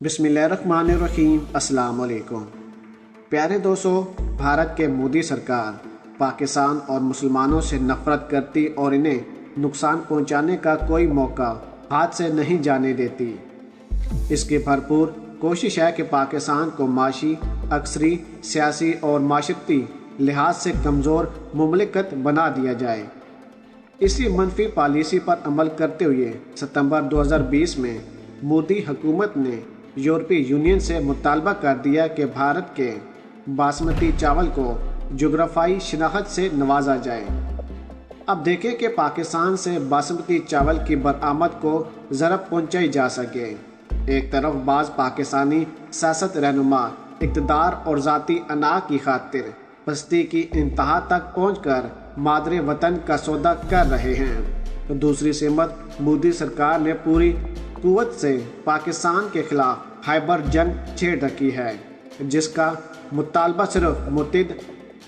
बिस्मिल्लाहिर्रहमानिर्रहीम। अस्सलाम वालेकुम। प्यारे दोस्तों, भारत के मोदी सरकार पाकिस्तान और मुसलमानों से नफरत करती और इन्हें नुकसान पहुंचाने का कोई मौका हाथ से नहीं जाने देती। इसकी भरपूर कोशिश है कि पाकिस्तान को माशी, अक्सरी, सियासी और माशरती लिहाज से कमज़ोर मुमलिकत बना दिया जाए। इसी मनफी पॉलिसी पर अमल करते हुए सितंबर 2020 में मोदी हुकूमत ने यूरोपीय यूनियन से मुतालबा कर दिया कि भारत के बासमती चावल को जोग्राफाई शिनाख्त से नवाजा जाए। अब देखें कि पाकिस्तान से बासमती चावल की बरामद को ज़रब पहुँचाई जा सके। एक तरफ बाज़ पाकिस्तानी सियासत रहनुमा इक़्तिदार और ज़ाती अना की खातिर बस्ती की इंतहा तक पहुँचकर मादरे वतन का सौदा कर रहे हैं, तो दूसरी सिमत मोदी सरकार ने पूरी कुव्वत से पाकिस्तान के खिलाफ हाइबर जंग छेड़ रखी है, जिसका मुतालबा सिर्फ मुत्तहिद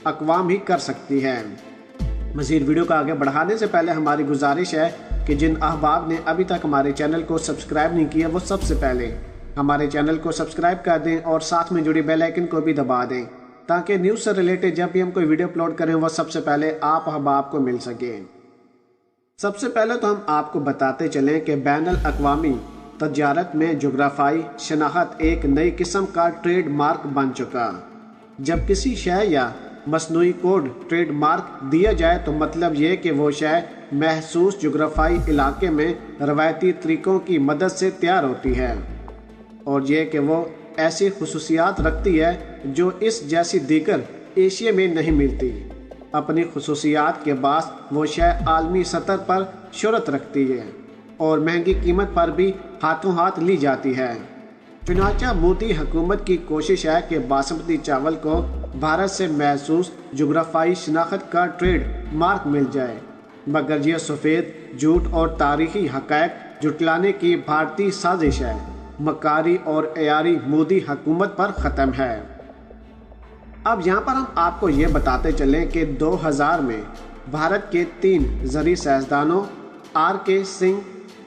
अक़वाम ही कर सकती है। मज़ीद वीडियो को आगे बढ़ाने से पहले हमारी गुजारिश है कि जिन अहबाब ने अभी तक हमारे चैनल को सब्सक्राइब नहीं किया, वो सबसे पहले हमारे चैनल को सब्सक्राइब कर दें और साथ में जुड़ी बेल आइकन को भी दबा दें, ताकि न्यूज़ से रिलेटेड जब भी हम कोई वीडियो अपलोड करें वह सबसे पहले आप अहबाब को मिल सके। सबसे पहले तो हम आपको बताते चलें कि बैनुल अक़वामी तजारत में जोग्राफाई शनाख्त एक नई किस्म का ट्रेड मार्क बन चुका। जब किसी शय या मसनूई कोड ट्रेड मार्क दिया जाए तो मतलब ये कि वो शय महसूस जोग्राफाई इलाके में रवायती तरीक़ों की मदद से तैयार होती है और ये कि वो ऐसी खुसूसियात रखती है जो इस जैसी दीगर एशिया में नहीं मिलती। अपनी खुसूसियात के बाद वो शय आलमी सतह पर शोहरत रखती है और महंगी कीमत पर भी हाथों हाथ ली जाती है। चुनांचे मोदी हुकूमत की कोशिश है कि बासमती चावल को भारत से महसूस जोग्राफाई शनाख्त का ट्रेड मार्क मिल जाए, मगर यह सफ़ेद झूठ और तारीखी हक़ाइक़ जुटलाने की भारतीय साजिश है। मकारी और एयारी मोदी हुकूमत पर ख़त्म है। अब यहाँ पर हम आपको ये बताते चलें कि 2000 में भारत के 3 ज़री साइंसदानों R.K. सिंह,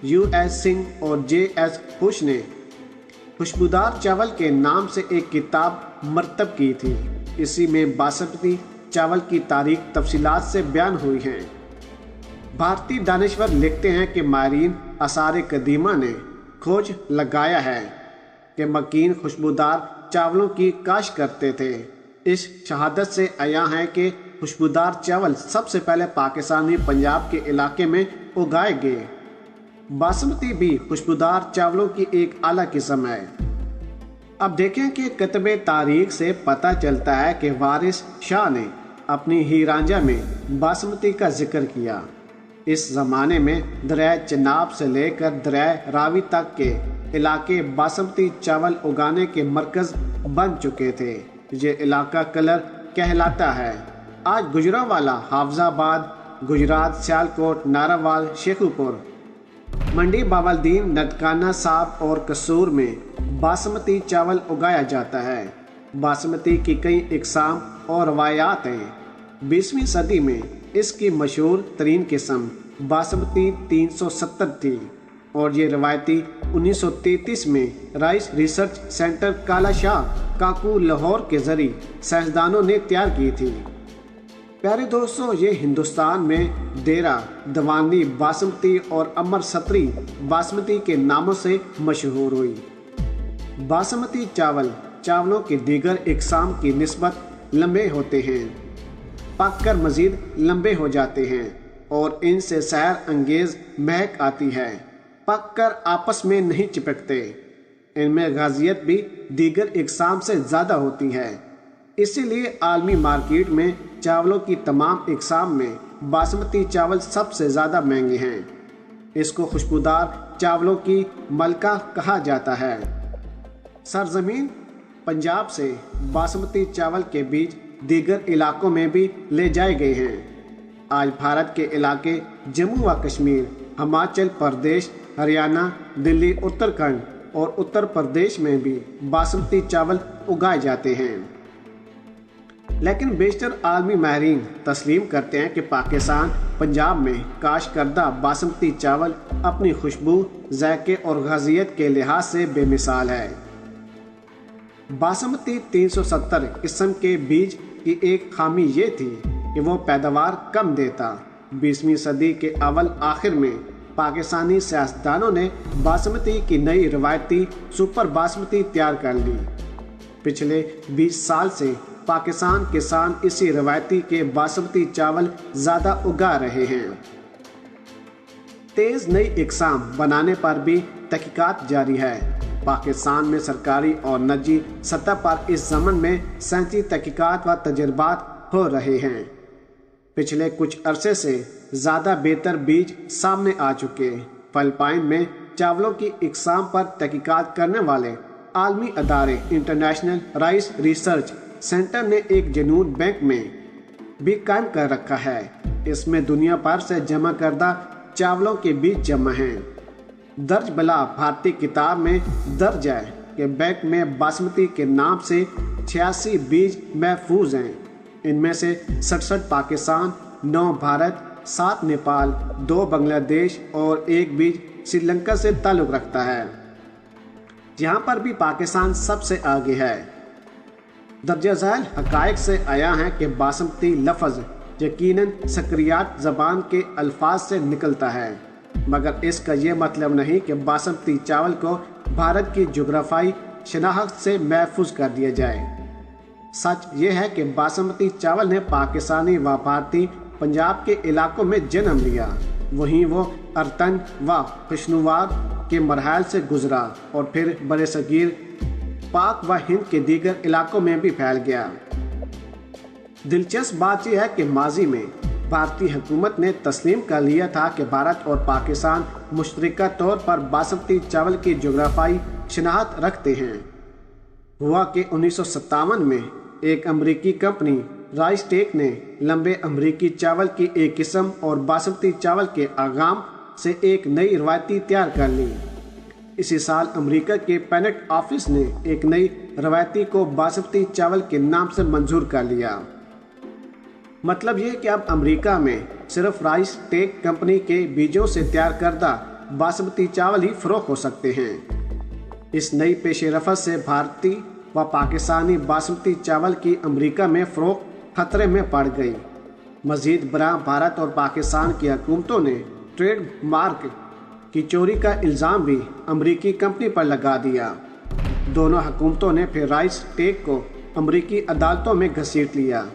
U.S. सिंह और J.S. बुश ने खुशबूदार चावल के नाम से एक किताब मरतब की थी। इसी में बासमती चावल की तारीख तफसीलात से बयान हुई हैं। भारतीय दानिश्वर लिखते हैं कि माहिरीन आसार कदीमा ने खोज लगाया है कि मकीन खुशबूदार चावलों की काश करते थे। इस शहादत से आया है कि खुशबूदार चावल सबसे पहले पाकिस्तानी पंजाब के इलाके में उगाए गए। बासमती भी खुशबूदार चावलों की एक आला किस्म है। अब देखें कि किताबे तारीख से पता चलता है कि वारिस शाह ने अपनी ही रांझा में बासमती का जिक्र किया। इस ज़माने में दरिया चनाब से लेकर दरिया रावी तक के इलाके बासमती चावल उगाने के मरकज़ बन चुके थे। ये इलाका कलर कहलाता है। आज गुजरांवाला, हाफजाबाद, गुजरात, सियालकोट, नारावाल, शेखुपुर, मंडी, बावलदीन, ननकाना साहब और कसूर में बासमती चावल उगाया जाता है। बासमती की कई इकसाम और रवायात हैं। 20वीं सदी में इसकी मशहूर तरीन किस्म बासमती 370 थी और ये रवायती 1933 में राइस रिसर्च सेंटर काला शाह काकू लाहौर के ज़रिए साइंसदानों ने तैयार की थी। प्यारे दोस्तों, ये हिंदुस्तान में देरा, दवानी बासमती और अमर सतरी बासमती के नामों से मशहूर हुई। बासमती चावलों के दीगर इकसाम की निस्बत लंबे होते हैं, पककर मज़ीद लंबे हो जाते हैं और इनसे सैर अंगेज़ महक आती है। पककर आपस में नहीं चिपकते। इनमें गाजियत भी दीगर इकसाम से ज़्यादा होती है। इसीलिए आलमी मार्केट में चावलों की तमाम इकसाम में बासमती चावल सबसे ज़्यादा महंगे हैं। इसको खुशबूदार चावलों की मलका कहा जाता है। सरजमीन पंजाब से बासमती चावल के बीज दीगर इलाकों में भी ले जाए गए हैं। आज भारत के इलाके जम्मू व कश्मीर, हिमाचल प्रदेश, हरियाणा, दिल्ली, उत्तराखंड और उत्तर प्रदेश में भी बासमती चावल उगाए जाते हैं। लेकिन बेशतर आलमी माहिरीन तस्लीम करते हैं कि पाकिस्तान पंजाब में काश करदा बासमती चावल अपनी खुशबू, जायके और गाजियत के लिहाज से बेमिसाल है। बासमती 370 किस्म के बीज की एक खामी ये थी कि वो पैदावार कम देता। 20वीं सदी के अव्वल आखिर में पाकिस्तानी सियासतदानों ने बासमती की नई रवायती सुपर बासमती तैयार कर ली। पिछले 20 साल से पाकिस्तान किसान इसी रवायती के बासमती चावल ज़्यादा उगा रहे हैं। तेज़ नई इकसाम बनाने पर भी तहकीकात जारी है। पाकिस्तान में सरकारी और निजी सतह पर इस ज़मन में 37 तहकीकात व तजर्बात हो रहे हैं। पिछले कुछ अरसे से ज़्यादा बेहतर बीज सामने आ चुके। फिलिपाइन में चावलों की इकसाम पर तहकीकात करने वाले आलमी अदारे इंटरनेशनल राइस रिसर्च सेंटर ने एक जनून बैंक में भी कायम कर रखा है। इसमें दुनिया भर से जमा करदा चावलों के बीज जमा हैं। दर्ज बला भारतीय किताब में दर्ज है कि बैंक में बासमती के नाम से 86 बीज महफूज हैं। इनमें से 67 पाकिस्तान, 9 भारत, 7 नेपाल, 2 बांग्लादेश और 1 बीज श्रीलंका से ताल्लुक़ रखता है, जहां पर भी पाकिस्तान सबसे आगे है। दर्ज झैल हक़ाइक़ से आया है कि बासमती लफ्ज़ यकीनन सक्रियात ज़बान के अल्फाज से निकलता है, मगर इसका ये मतलब नहीं कि बासमती चावल को भारत की जोग्राफाई शनाख्त से महफूज कर दिया जाए। सच ये है कि बासमती चावल ने पाकिस्तानी व भारतीय पंजाब के इलाकों में जन्म लिया, वहीं वो अरतन व खुशनुवार के मरहल से गुजरा और फिर बरसगीर पाक व हिंद के दीगर इलाकों में भी फैल गया। दिलचस्प बात यह है कि माजी में भारतीय हुकूमत ने तस्लीम कर लिया था कि भारत और पाकिस्तान मुश्तरका तौर पर बासमती चावल की जोग्राफाई शनाख्त रखते हैं। हुआ कि 1957 में एक अमरीकी कंपनी राइस टेक ने लंबे अमरीकी चावल की एक किस्म और बासमती चावल के आगाम से एक नई रवायती तैयार कर ली। इसी साल अमेरिका के पेटेंट ऑफिस ने एक नई रवायती को बासमती चावल के नाम से मंजूर कर लिया। मतलब ये कि अब अमेरिका में सिर्फ राइस टेक कंपनी के बीजों से तैयार करदा बासमती चावल ही फरोख्त हो सकते हैं। इस नई पेश रफ्त से भारतीय व पाकिस्तानी बासमती चावल की अमेरिका में फरोख्त खतरे में पड़ गई। मज़ीद बरा भारत और पाकिस्तान की हुकूमतों ने ट्रेड मार्क की चोरी का इल्ज़ाम भी अमरीकी कंपनी पर लगा दिया। दोनों हुकूमतों ने फिर राइस टेक को अमरीकी अदालतों में घसीट लिया।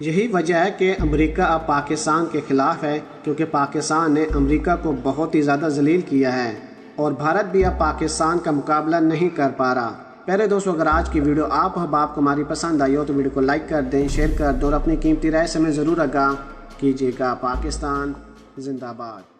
यही वजह है कि अमेरिका अब पाकिस्तान के ख़िलाफ़ है, क्योंकि पाकिस्तान ने अमेरिका को बहुत ही ज़्यादा जलील किया है और भारत भी अब पाकिस्तान का मुकाबला नहीं कर पा रहा। प्यारे दोस्तों, अगर आज की वीडियो आपको हमारी पसंद आई हो तो वीडियो को लाइक कर दें, शेयर कर दें और अपनी कीमती राय से हमें ज़रूर आगाह कीजिएगा। पाकिस्तान जिंदाबाद।